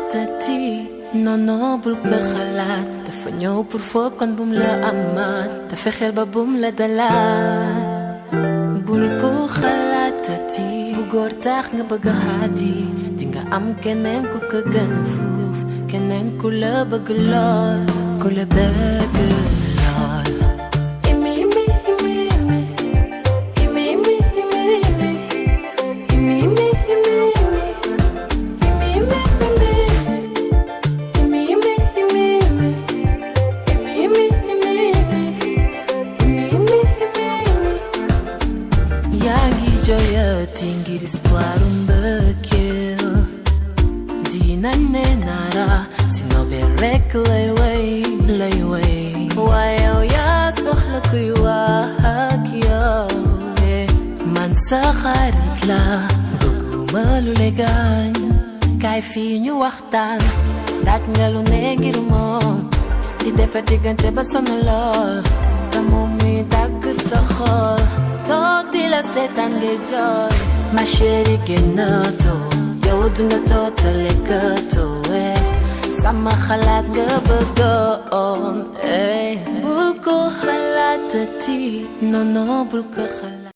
xalaatati non bul ko xalaat dafa ñëw pour foo kon bum la amaat te fexeel ba bum la dalaat bul ko xalaatati bu góor tax nga bëgg a xaati di nga am keneen ku ko gën a fuuf keneen ku la bëgg lool ku la bëgg lool ngir histoire mbëggeel dinañ ne nara si nobel rek lay way waaye yow yaa soxla kuy wax ak yow man sa xarit la bëgguma lu le gaañ kaay fii ñu waxtaan daaj nga lu ne ngir moom di defar diggante ba sonn lool te moom mi dagg sa xol toog di la seetaan ngay jooy ma chérie génnatoo yow dunga tootale gëtoo sama xalaat nga bëggoon bul ko xalaatati non bul ko xalaat